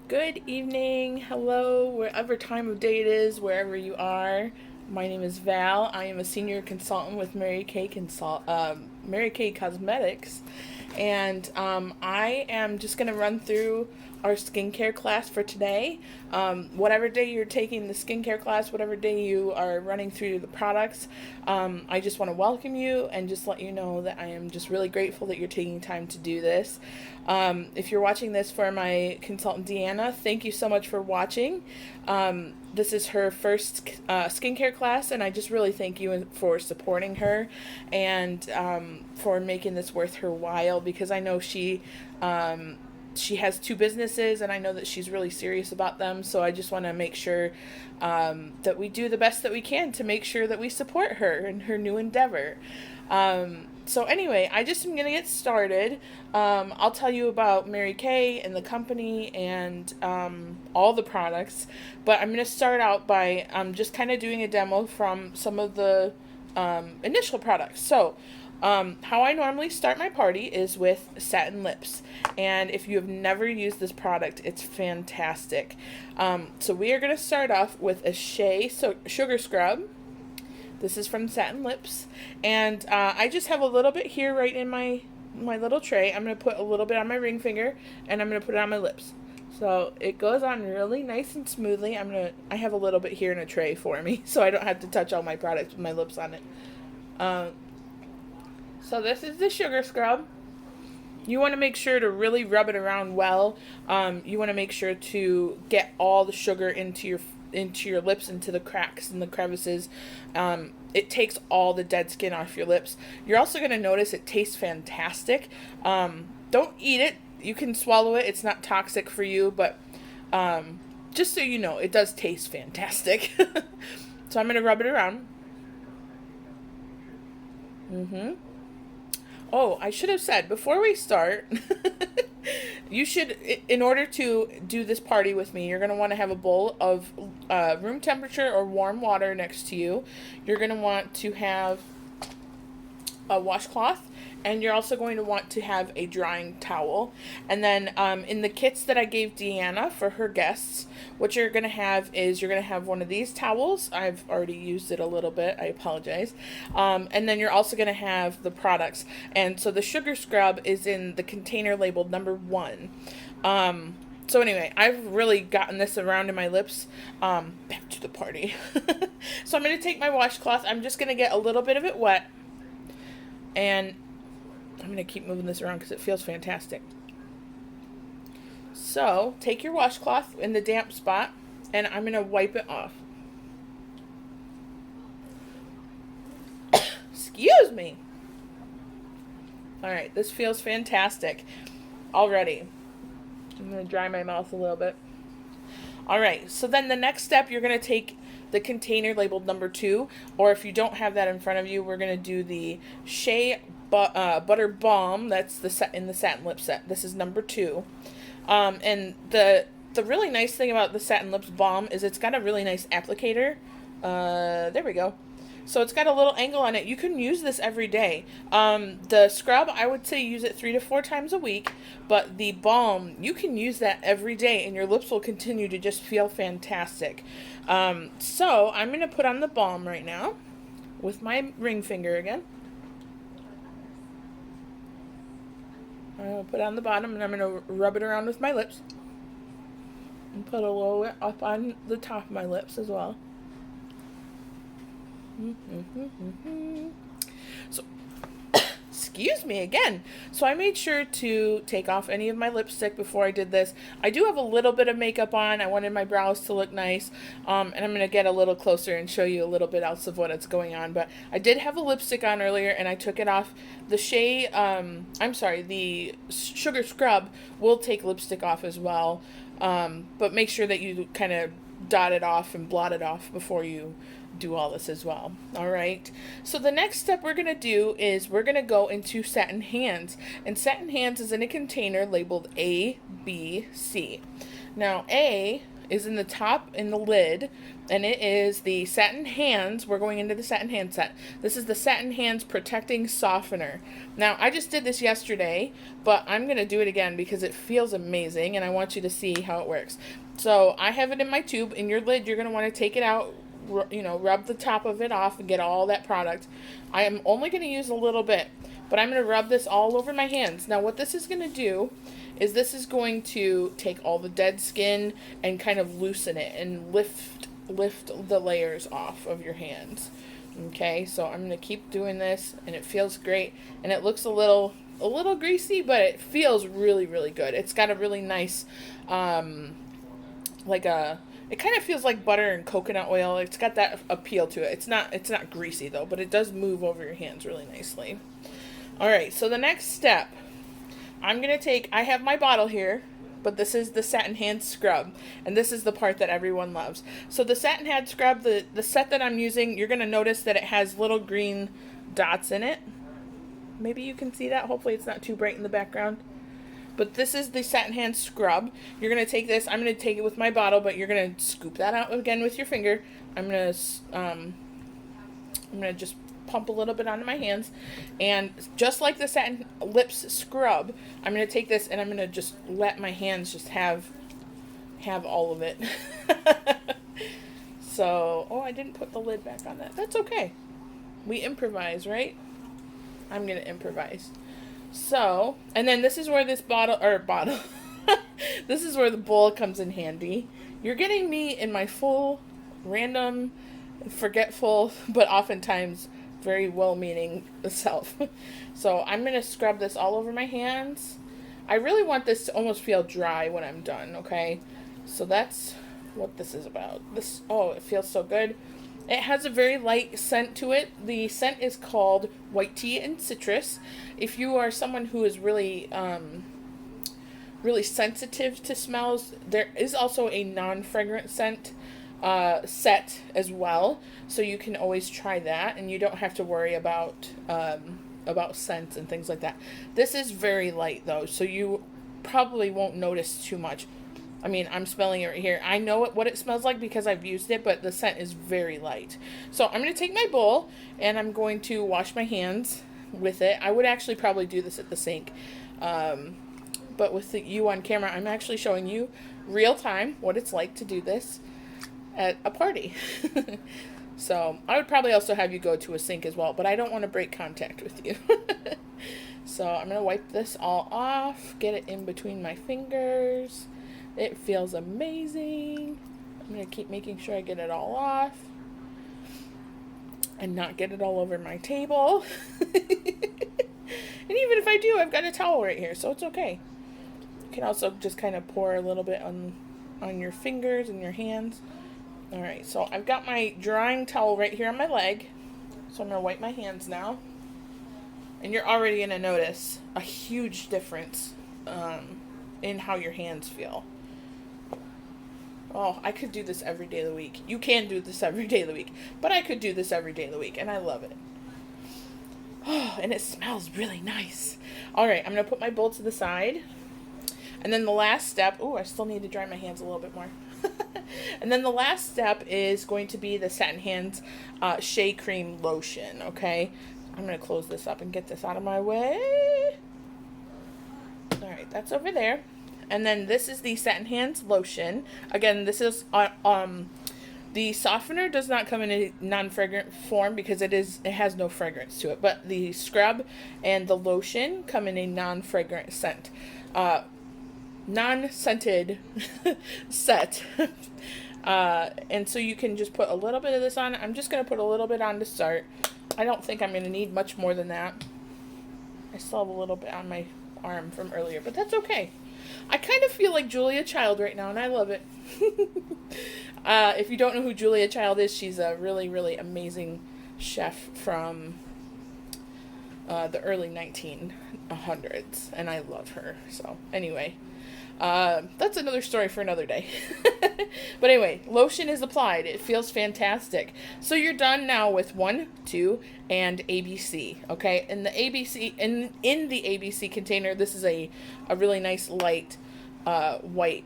Good evening, hello, wherever time of day it is, wherever you are. My name is Val. I am a senior consultant with Mary Kay Cosmetics, and I am just gonna run through our skincare class for today. Whatever day you're taking the skincare class, whatever day you are running through the products, I just want to welcome you and just let you know that I am just really grateful that you're taking time to do this. If you're watching this for my consultant Deanna, thank you so much for watching. This is her first skincare class, and I just really thank you for supporting her and for making this worth her while, because I know she has two businesses, and I know that she's really serious about them. So I just want to make sure that we do the best that we can to make sure that we support her in her new endeavor. So anyway, I just am going to get started. I'll tell you about Mary Kay and the company and all the products. But I'm going to start out by just kind of doing a demo from some of the initial products. So how I normally start my party is with satin lips. And if you have never used this product, it's fantastic. So we are going to start off with a Sugar Scrub. This is from Satin Lips. And I just have a little bit here right in my little tray. I'm going to put a little bit on my ring finger, and I'm going to put it on my lips. So it goes on really nice and smoothly. I have a little bit here in a tray for me, so I don't have to touch all my products with my lips on it. So this is the Sugar Scrub. You want to make sure to really rub it around well. You want to make sure to get all the sugar into your lips, into the cracks and the crevices. It takes all the dead skin off your lips. You're also going to notice it tastes fantastic. Don't eat it. You can swallow it. It's not toxic for you, but just so you know, it does taste fantastic. So I'm going to rub it around. Oh, I should have said before we start, you should, in order to do this party with me, you're going to want to have a bowl of room temperature or warm water next to you. You're going to want to have a washcloth, and you're also going to want to have a drying towel. And then in the kits that I gave Deanna for her guests, what you're going to have is you're going to have one of these towels. I've already used it a little bit. I apologize. And then you're also going to have the products. And so the Sugar Scrub is in the container labeled number 1. So anyway, I've really gotten this around in my lips. Back to the party. So I'm going to take my washcloth. I'm just going to get a little bit of it wet. And I'm going to keep moving this around because it feels fantastic. So, take your washcloth in the damp spot, and I'm going to wipe it off. Excuse me. Alright, this feels fantastic already. I'm going to dry my mouth a little bit. Alright, so then the next step, you're going to take the container labeled number 2, or if you don't have that in front of you, we're going to do the Shea Butter Balm. That's in the Satin Lip set. This is number 2. And the really nice thing about the Satin Lips Balm is it's got a really nice applicator. There we go. So it's got a little angle on it. You can use this every day. The scrub, I would say use it 3 to 4 times a week. But the balm, you can use that every day, and your lips will continue to just feel fantastic. So I'm going to put on the balm right now with my ring finger again. I'm going to put it on the bottom, and I'm going to rub it around with my lips. And put a little bit up on the top of my lips as well. So, excuse me again. So I made sure to take off any of my lipstick before I did this. I do have a little bit of makeup on. I wanted my brows to look nice. And I'm going to get a little closer and show you a little bit else of what's going on. But I did have a lipstick on earlier, and I took it off. The the Sugar Scrub will take lipstick off as well. But make sure that you kind of dot it off and blot it off before you do all this as well. All right. So the next step we're going to do is we're going to go into Satin Hands. And Satin Hands is in a container labeled A, B, C. Now A is in the top, in the lid, and it is the Satin Hands. We're going into the Satin Hand set. This is the Satin Hands Protecting Softener. Now, I just did this yesterday, but I'm going to do it again because it feels amazing, and I want you to see how it works. So, I have it in my tube. In your lid, you're going to want to take it out, rub the top of it off and get all that product. I am only going to use a little bit, but I'm going to rub this all over my hands. Now, what this is going to do is this is going to take all the dead skin and kind of loosen it and lift the layers off of your hands. Okay, so I'm going to keep doing this, and it feels great, and it looks a little greasy, but it feels really, really good. It's got a really nice, it kind of feels like butter and coconut oil. It's got that appeal to it. It's not greasy though, but it does move over your hands really nicely. All right, so the next step, I have my bottle here, but this is the Satin Hand Scrub, and this is the part that everyone loves. So the Satin Hand Scrub, the set that I'm using, you're going to notice that it has little green dots in it. Maybe you can see that. Hopefully it's not too bright in the background. But this is the Satin Hand Scrub. You're going to take this. I'm going to take it with my bottle, but you're going to scoop that out again with your finger. I'm going to just pump a little bit onto my hands, and just like the Satin Lips Scrub, I'm going to take this and I'm going to just let my hands just have all of it. So, I didn't put the lid back on that. That's okay. We improvise, right? I'm going to improvise. So, and then this is where this this is where the bowl comes in handy. You're getting me in my full, random, forgetful, but oftentimes very well-meaning self. So I'm going to scrub this all over my hands. I really want this to almost feel dry when I'm done, okay? So that's what this is about. It feels so good. It has a very light scent to it. The scent is called White Tea and Citrus. If you are someone who is really really sensitive to smells, there is also a non-fragrant scent set as well, so you can always try that, and you don't have to worry about scents and things like that. This is very light though, so you probably won't notice too much. I mean, I'm smelling it right here. I know what it smells like because I've used it, but the scent is very light. So I'm going to take my bowl and I'm going to wash my hands with it. I would actually probably do this at the sink, but with you on camera, I'm actually showing you real time what it's like to do this at a party. So I would probably also have you go to a sink as well, but I don't want to break contact with you. So I'm going to wipe this all off, get it in between my fingers. It feels amazing. I'm going to keep making sure I get it all off and not get it all over my table. And even if I do, I've got a towel right here, so it's okay. You can also just kind of pour a little bit on your fingers and your hands. All right, so I've got my drying towel right here on my leg. So I'm going to wipe my hands now. And you're already going to notice a huge difference in how your hands feel. Oh, I could do this every day of the week. You can do this every day of the week, but I could do this every day of the week, and I love it. Oh, and it smells really nice. All right, I'm going to put my bowl to the side. And then the last step, I still need to dry my hands a little bit more. And then the last step is going to be the Satin Hands Shea Cream Lotion, okay? I'm going to close this up and get this out of my way. All right, that's over there. And then this is the Satin Hands Lotion. Again, this is, the softener does not come in a non-fragrant form because it has no fragrance to it. But the scrub and the lotion come in a non-fragrant scent. Non-scented set. And so you can just put a little bit of this on. I'm just going to put a little bit on to start. I don't think I'm going to need much more than that. I still have a little bit on my arm from earlier, but that's okay. I kind of feel like Julia Child right now, and I love it. If you don't know who Julia Child is, she's a really, really amazing chef from the early 1900s, and I love her. So anyway, that's another story for another day. But anyway, lotion is applied. It feels fantastic. So you're done now with 1, 2, and ABC. Okay, in the ABC in the ABC container, this is a really nice light white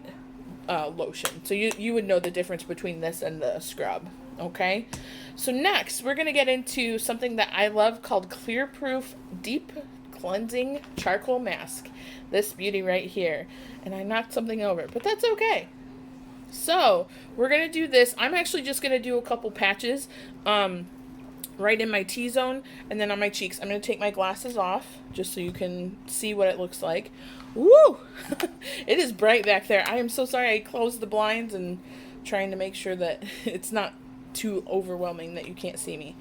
lotion. So you would know the difference between this and the scrub. Okay, so next we're gonna get into something that I love called Clear Proof Deep Cleansing Charcoal Mask. This beauty right here, and I knocked something over, but that's okay. So we're gonna do this. I'm actually just gonna do a couple patches, right in my T-zone, and then on my cheeks. I'm gonna take my glasses off just so you can see what it looks like. Woo! It is bright back there. I am so sorry. I closed the blinds and trying to make sure that it's not too overwhelming that you can't see me.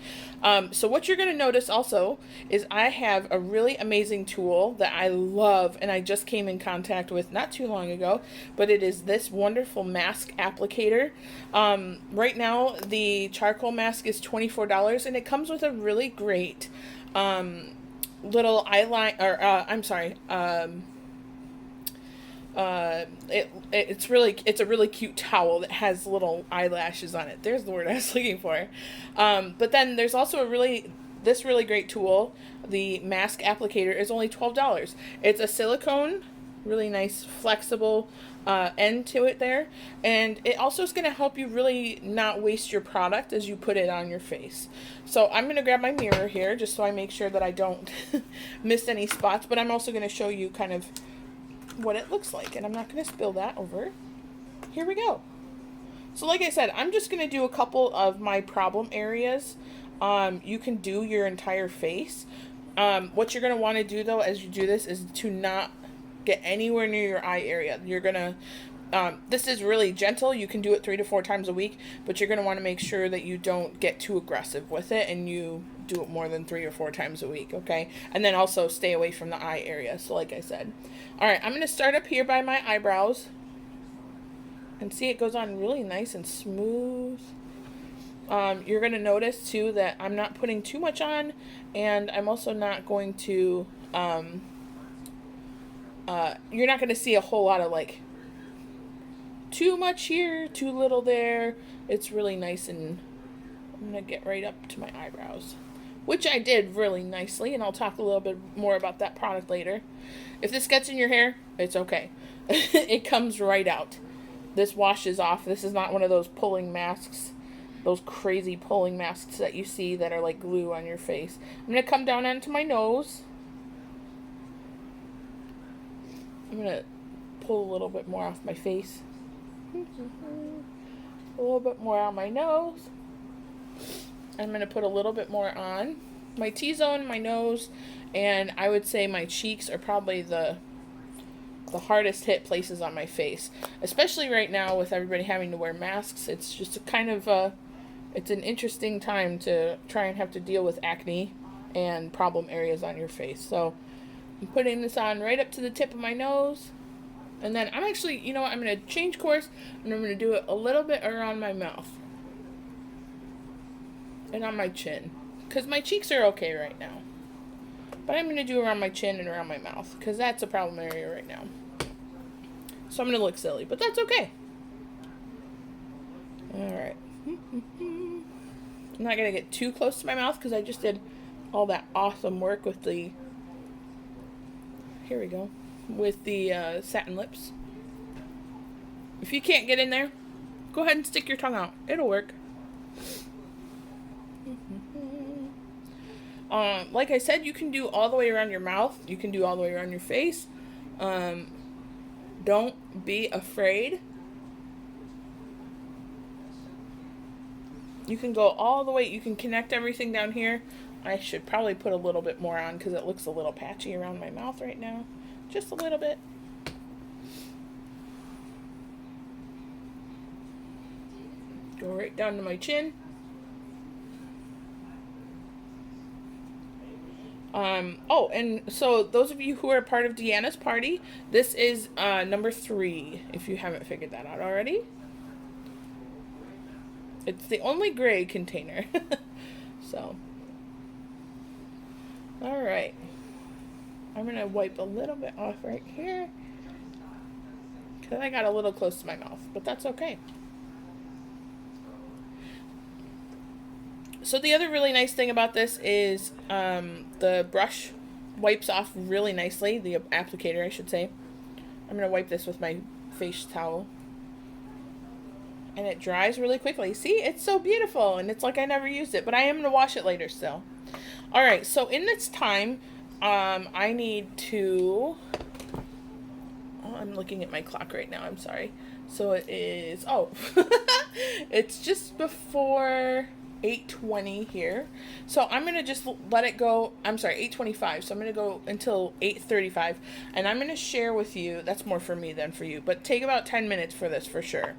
So what you're going to notice also is I have a really amazing tool that I love, and I just came in contact with not too long ago, but it is this wonderful mask applicator. Right now the charcoal mask is $24, and it comes with a really great little eyeliner, or I'm sorry, it's a really cute towel that has little eyelashes on it. There's the word I was looking for. But then there's also this really great tool. The mask applicator is only $12. It's a silicone, really nice flexible end to it there, and it also is going to help you really not waste your product as you put it on your face. So I'm going to grab my mirror here just so I make sure that I don't miss any spots, but I'm also going to show you kind of what it looks like, and I'm not going to spill that over. Here we go. So like I said, I'm just going to do a couple of my problem areas. You can do your entire face. What you're going to want to do though as you do this is to not get anywhere near your eye area. You're going to this is really gentle. You can do it 3 to 4 times a week, but you're going to want to make sure that you don't get too aggressive with it and you do it more than 3 or 4 times a week, okay? And then also stay away from the eye area, so like I said. All right, I'm going to start up here by my eyebrows. And see, it goes on really nice and smooth. You're going to notice, too, that I'm not putting too much on, and I'm also not going to, you're not going to see a whole lot of, like, too much here, too little there. It's really nice, and I'm going to get right up to my eyebrows, which I did really nicely, and I'll talk a little bit more about that product later. If this gets in your hair, it's okay. It comes right out. This washes off. This is not one of those pulling masks, those crazy pulling masks that you see that are like glue on your face. I'm going to come down onto my nose. I'm going to pull a little bit more off my face. A little bit more on my nose. I'm going to put a little bit more on my T-zone, my nose, and I would say my cheeks are probably the hardest hit places on my face, especially right now with everybody having to wear masks. It's just a kind of it's an interesting time to try and have to deal with acne and problem areas on your face. So I'm putting this on right up to the tip of my nose, and then I'm actually, you know what, I'm going to change course, and I'm going to do it a little bit around my mouth and on my chin, because my cheeks are okay right now. But I'm going to do around my chin and around my mouth, because that's a problem area right now. So I'm going to look silly, but that's okay. Alright. I'm not going to get too close to my mouth, because I just did all that awesome work with the, here we go, with the satin lips. If you can't get in there, go ahead and stick your tongue out. It'll work. Like I said, you can do all the way around your mouth. You can do all the way around your face. Don't be afraid. You can go all the way. You can connect everything down here. I should probably put a little bit more on because it looks a little patchy around my mouth right now. Just a little bit. Go right down to my chin. Oh, and so those of you who are part of Deanna's party, this is number 3, if you haven't figured that out already. It's the only gray container. So, alright. I'm going to wipe a little bit off right here, because I got a little close to my mouth, but that's okay. So the other really nice thing about this is the brush wipes off really nicely, the applicator I should say. I'm going to wipe this with my face towel. and it dries really quickly. See, it's so beautiful, and it's like I never used it, but I am going to wash it later still. All right, so in this time, I need to, oh, I'm looking at my clock right now, I'm sorry. So it is, it's just before 8:20 here. So I'm going to just let it go. I'm sorry, 8:25. So I'm going to go until 8:35, and I'm going to share with you, that's more for me than for you, but take about 10 minutes for this for sure.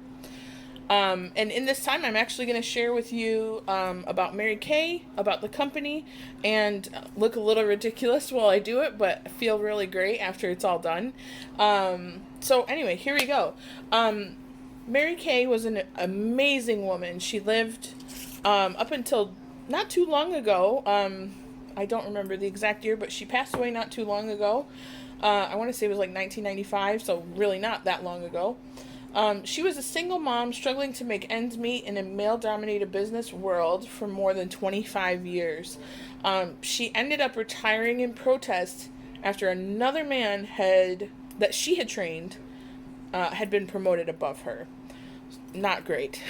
And in this time, I'm actually going to share with you about Mary Kay, about the company, and look a little ridiculous while I do it, but feel really great after it's all done. So anyway, here we go. Mary Kay was an amazing woman. She lived up until not too long ago. I don't remember the exact year, but she passed away not too long ago. I want to say it was like 1995, so really not that long ago. She was a single mom struggling to make ends meet in a male-dominated business world for more than 25 years. She ended up retiring in protest after another man that she had trained had been promoted above her. Not great.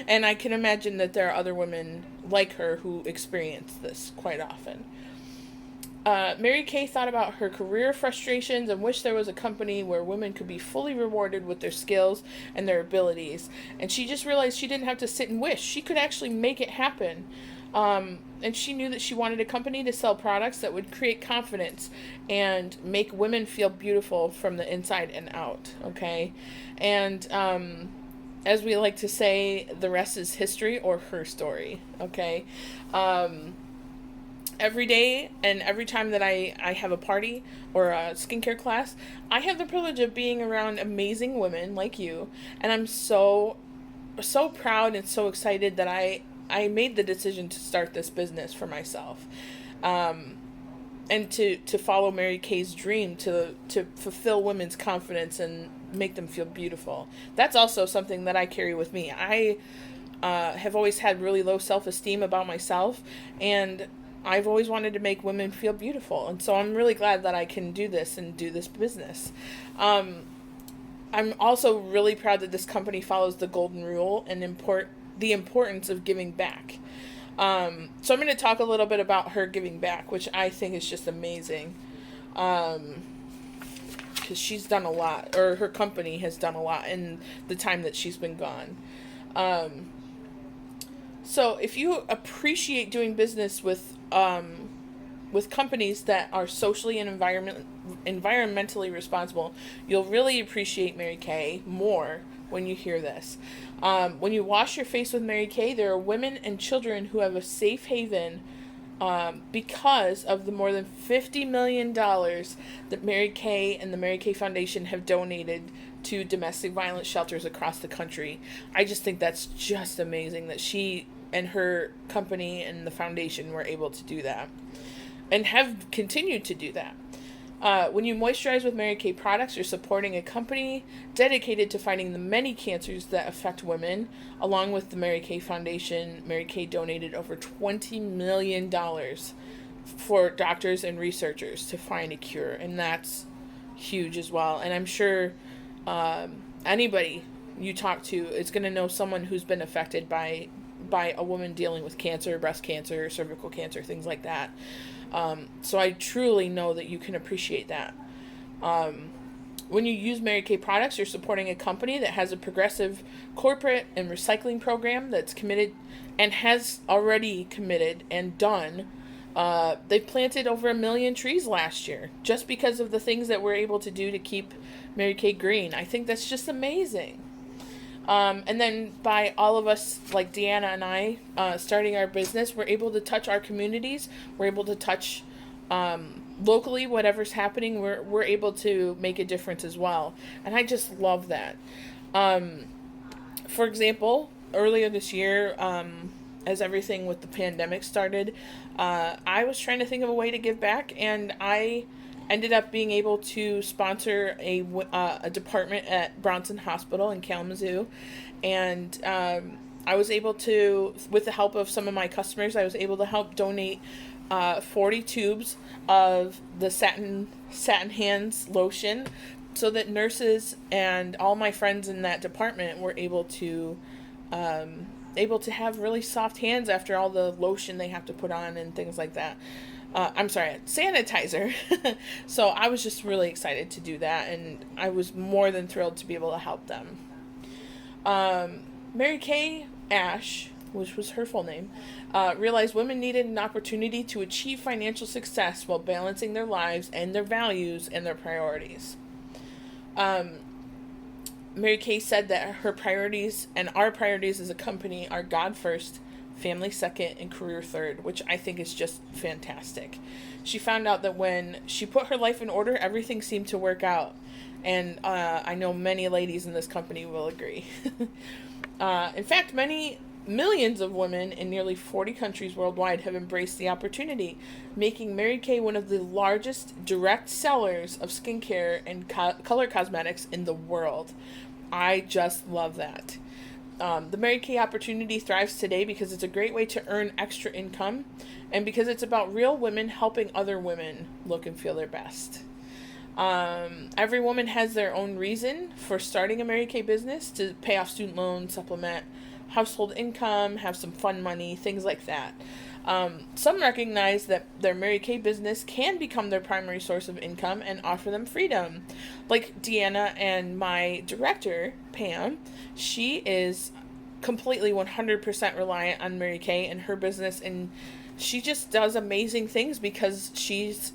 And I can imagine that there are other women like her who experience this quite often. Mary Kay thought about her career frustrations and wished there was a company where women could be fully rewarded with their skills and their abilities. And she just realized she didn't have to sit and wish. She could actually make it happen. And she knew that she wanted a company to sell products that would create confidence and make women feel beautiful from the inside and out. Okay? And as we like to say, the rest is history or her story. Okay? Every day and every time that I have a party or a skincare class, I have the privilege of being around amazing women like you, and I'm so proud and so excited that I made the decision to start this business for myself, and to follow Mary Kay's dream to fulfill women's confidence and make them feel beautiful. That's also something that I carry with me. I have always had really low self-esteem about myself, and I've always wanted to make women feel beautiful, and so I'm really glad that I can do this and do this business. I'm also really proud that this company follows the golden rule and the importance of giving back. So I'm going to talk a little bit about her giving back, which I think is just amazing, because she's done a lot, or her company has done a lot in the time that she's been gone. So if you appreciate doing business with companies that are socially and environmentally responsible, you'll really appreciate Mary Kay more when you hear this. When you wash your face with Mary Kay, there are women and children who have a safe haven because of the more than $50 million that Mary Kay and the Mary Kay Foundation have donated to domestic violence shelters across the country. I just think that's just amazing that she and her company and the foundation were able to do that and have continued to do that. When you moisturize with Mary Kay products, you're supporting a company dedicated to fighting the many cancers that affect women. Along with the Mary Kay Foundation, Mary Kay donated over $20 million for doctors and researchers to find a cure, and that's huge as well. And I'm sure anybody you talk to is going to know someone who's been affected by a woman dealing with cancer, breast cancer, cervical cancer, things like that. So I truly know that you can appreciate that. When you use Mary Kay products, you're supporting a company that has a progressive corporate and recycling program that's committed and has already committed and done. They planted over 1 million trees last year just because of the things that we're able to do to keep Mary Kay green. I think that's just amazing. And then by all of us, like Deanna and I, starting our business, we're able to touch our communities. We're able to touch locally whatever's happening. We're able to make a difference as well. And I just love that. For example, earlier this year, as everything with the pandemic started, I was trying to think of a way to give back, and I ended up being able to sponsor a department at Bronson Hospital in Kalamazoo, and I was able to, with the help of some of my customers, I was able to help donate 40 tubes of the Satin Hands lotion so that nurses and all my friends in that department were um, able to have really soft hands after all the lotion they have to put on and things like that. I'm sorry, sanitizer. So I was just really excited to do that, and I was more than thrilled to be able to help them. Mary Kay Ash, which was her full name, realized women needed an opportunity to achieve financial success while balancing their lives and their values and their priorities. Um, Mary Kay said that her priorities and our priorities as a company are God first, family second, and career third, which I think is just fantastic. She found out that when she put her life in order, everything seemed to work out. And I know many ladies in this company will agree. In fact, many millions of women in nearly 40 countries worldwide have embraced the opportunity, making Mary Kay one of the largest direct sellers of skincare and color cosmetics in the world. I just love that. The Mary Kay opportunity thrives today because it's a great way to earn extra income and because it's about real women helping other women look and feel their best. Every woman has their own reason for starting a Mary Kay business: to pay off student loans, supplement household income, have some fun money, things like that. Some recognize that their Mary Kay business can become their primary source of income and offer them freedom. Like Deanna and my director, Pam, she is completely 100% reliant on Mary Kay and her business, and she just does amazing things because she's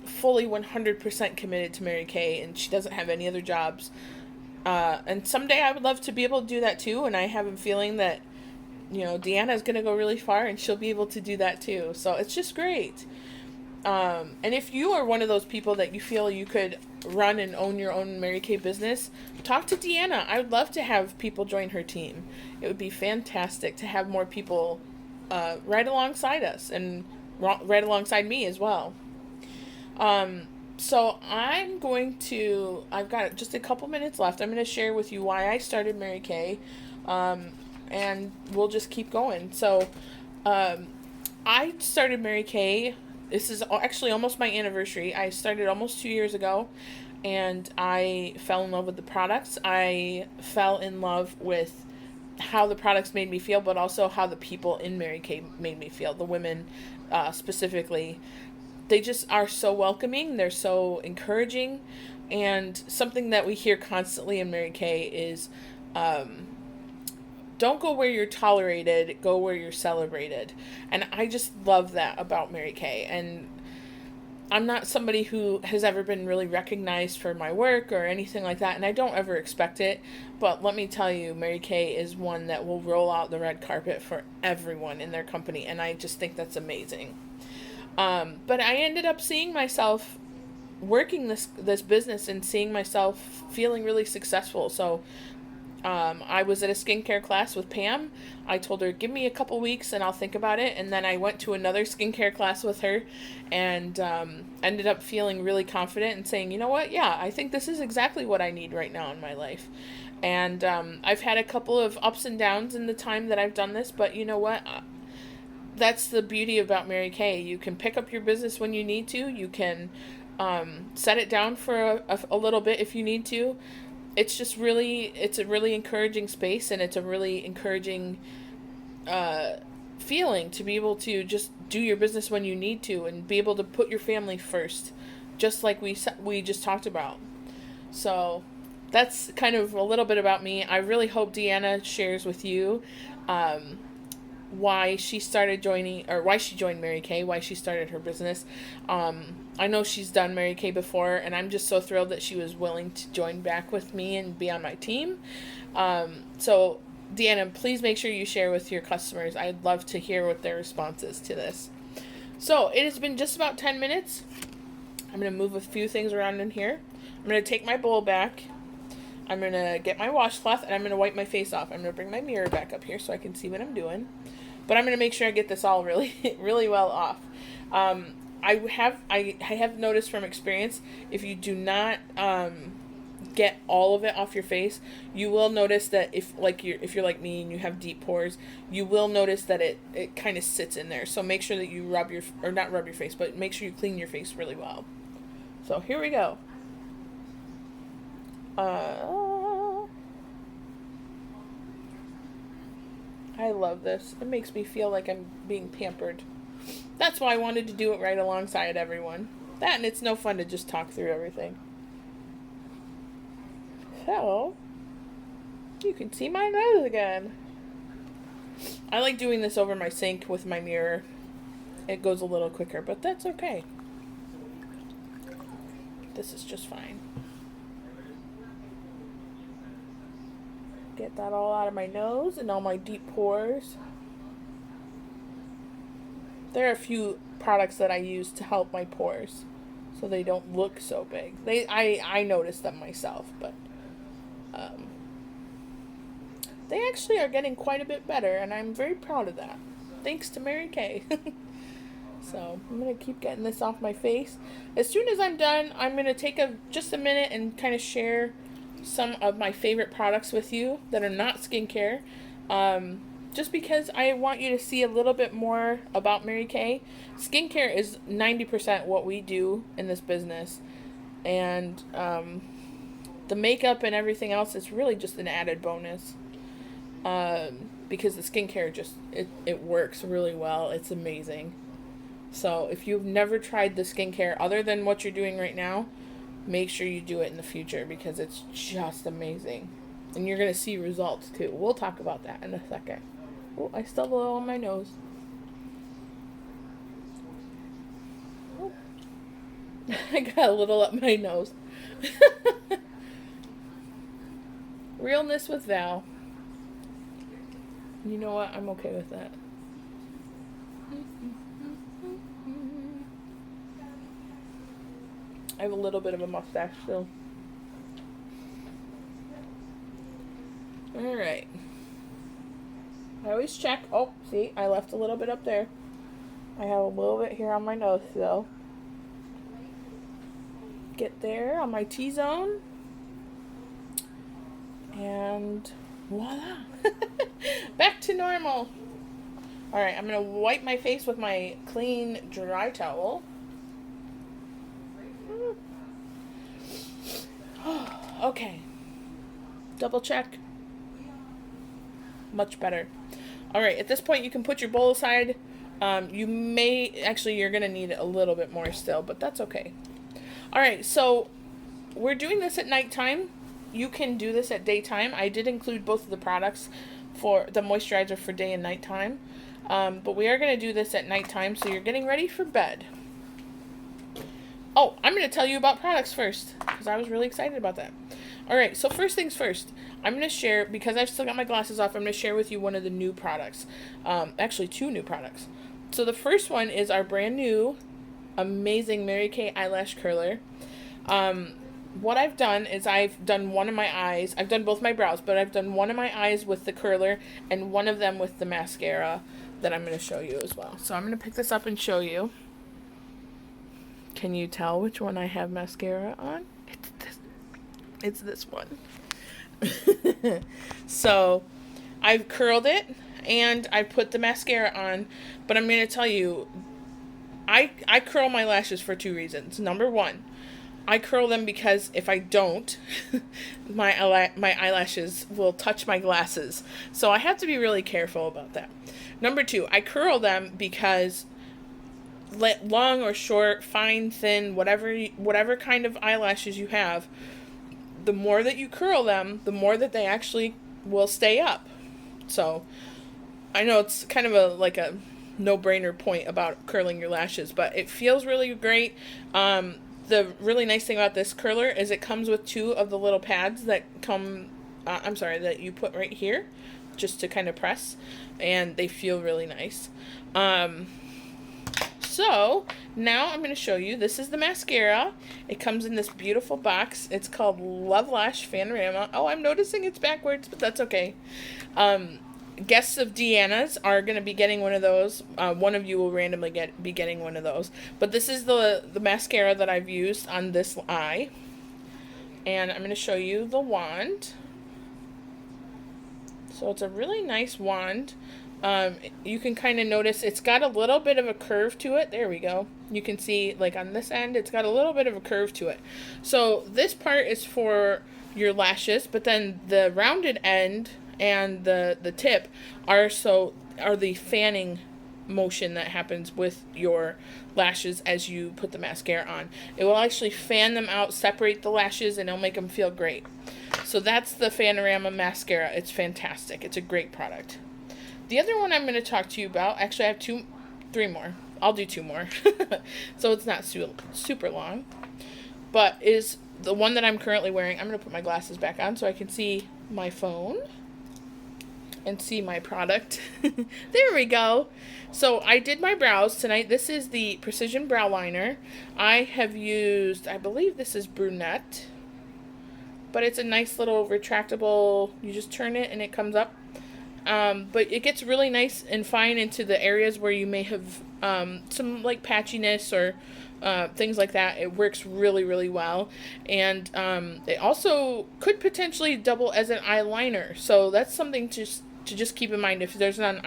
fully 100% committed to Mary Kay and she doesn't have any other jobs. And someday I would love to be able to do that too, and I have a feeling that, Deanna is going to go really far and she'll be able to do that too. So it's just great. And if you are one of those people that you feel you could run and own your own Mary Kay business, talk to Deanna. I would love to have people join her team. It would be fantastic to have more people right alongside us and right alongside me as well. So I've got just a couple minutes left. I'm going to share with you why I started Mary Kay, and we'll just keep going. So, I started Mary Kay. This is actually almost my anniversary. I started almost 2 years ago, and I fell in love with the products. I fell in love with how the products made me feel, but also how the people in Mary Kay made me feel. The women, specifically, they just are so welcoming. They're so encouraging, and something that we hear constantly in Mary Kay is, don't go where you're tolerated, go where you're celebrated. And I just love that about Mary Kay. And I'm not somebody who has ever been really recognized for my work or anything like that, and I don't ever expect it. But let me tell you, Mary Kay is one that will roll out the red carpet for everyone in their company, and I just think that's amazing. But I ended up seeing myself working this business and seeing myself feeling really successful. So I was at a skincare class with Pam. I told her, give me a couple weeks and I'll think about it. And then I went to another skincare class with her and ended up feeling really confident and saying, you know what? Yeah, I think this is exactly what I need right now in my life. And I've had a couple of ups and downs in the time that I've done this, but you know what? That's the beauty about Mary Kay. You can pick up your business when you need to. You can set it down for a little bit if you need to. It's a really encouraging space, and it's a really encouraging feeling to be able to just do your business when you need to and be able to put your family first, just like we just talked about. So that's kind of a little bit about me. I really hope Deanna shares with you why she started joining, or why she joined Mary Kay, why she started her business. I know she's done Mary Kay before, and I'm just so thrilled that she was willing to join back with me and be on my team. So, Deanna, please make sure you share with your customers. I'd love to hear what their response is to this. So, it has been just about 10 minutes. I'm going to move a few things around in here. I'm going to take my bowl back. I'm going to get my washcloth, and I'm going to wipe my face off. I'm going to bring my mirror back up here so I can see what I'm doing. But I'm going to make sure I get this all really, really well off. I have noticed from experience, if you do not get all of it off your face, you will notice that if you're like me and you have deep pores, you will notice that it kind of sits in there. So make sure that you not rub your face, but make sure you clean your face really well. So here we go. I love this. It makes me feel like I'm being pampered. That's why I wanted to do it right alongside everyone. That, and it's no fun to just talk through everything. So, you can see my nose again. I like doing this over my sink with my mirror. It goes a little quicker, but that's okay. This is just fine. Get that all out of my nose and all my deep pores. There are a few products that I use to help my pores so they don't look so big. I notice them myself, but they actually are getting quite a bit better, and I'm very proud of that. Thanks to Mary Kay. So I'm going to keep getting this off my face. As soon as I'm done, I'm going to take just a minute and kind of share some of my favorite products with you that are not skincare. Just because I want you to see a little bit more about Mary Kay. Skincare is 90% what we do in this business. And the makeup and everything else is really just an added bonus. Because the skincare it works really well. It's amazing. So if you've never tried the skincare other than what you're doing right now, make sure you do it in the future because it's just amazing. And you're going to see results too. We'll talk about that in a second. Oh, I still have a little on my nose. Oh. I got a little up my nose. Realness with Val. You know what? I'm okay with that. I have a little bit of a mustache still. Alright. I always check. Oh, see, I left a little bit up there. I have a little bit here on my nose, though. Get there on my T-zone. And voila. Back to normal. Alright, I'm going to wipe my face with my clean, dry towel. Okay. Double check. Much better. Alright, at this point you can put your bowl aside. You're going to need a little bit more still, but that's okay. Alright, so we're doing this at nighttime. You can do this at daytime. I did include both of the products for the moisturizer for day and nighttime. But we are going to do this at nighttime, so you're getting ready for bed. Oh, I'm going to tell you about products first, because I was really excited about that. Alright, so first things first. I'm going to share, because I've still got my glasses off, I'm going to share with you one of the new products. Actually, two new products. So the first one is our brand new, amazing Mary Kay eyelash curler. What I've done is I've done one of my eyes. I've done both my brows, but I've done one of my eyes with the curler and one of them with the mascara that I'm going to show you as well. So I'm going to pick this up and show you. Can you tell which one I have mascara on? It's this one. So I've curled it and I put the mascara on, but I'm going to tell you, I curl my lashes for two reasons. Number one, I curl them because if I don't, my eyelashes will touch my glasses. So I have to be really careful about that. Number two, I curl them because long or short, fine, thin, whatever kind of eyelashes you have, the more that you curl them, the more that they actually will stay up. So I know it's kind of a no-brainer point about curling your lashes, but it feels really great. The really nice thing about this curler is it comes with two of the little pads that that you put right here just to kind of press, and they feel really nice. So now I'm going to show you, this is the mascara. It comes in this beautiful box. It's called Love Lash Panorama. Oh, I'm noticing it's backwards, but that's okay. Guests of Deanna's are going to be getting one of those. One of you will randomly be getting one of those. But this is the mascara that I've used on this eye. And I'm going to show you the wand. So it's a really nice wand. You can kind of notice it's got a little bit of a curve to it. There we go. You can see, like on this end, it's got a little bit of a curve to it. So this part is for your lashes, but then the rounded end and the tip are the fanning motion that happens with your lashes as you put the mascara on. It will actually fan them out, separate the lashes, and it'll make them feel great. So that's the Fanorama mascara. It's fantastic. It's a great product. The other one I'm going to talk to you about, actually I have three more. I'll do two more. So it's not super long. But is the one that I'm currently wearing. I'm going to put my glasses back on so I can see my phone and see my product. There we go. So I did my brows tonight. This is the Precision Brow Liner. I have used, I believe this is brunette, but it's a nice little retractable, you just turn it and it comes up. But it gets really nice and fine into the areas where you may have some like patchiness or things like that. It works really, really well. And it also could potentially double as an eyeliner. So that's something to just keep in mind if there's not an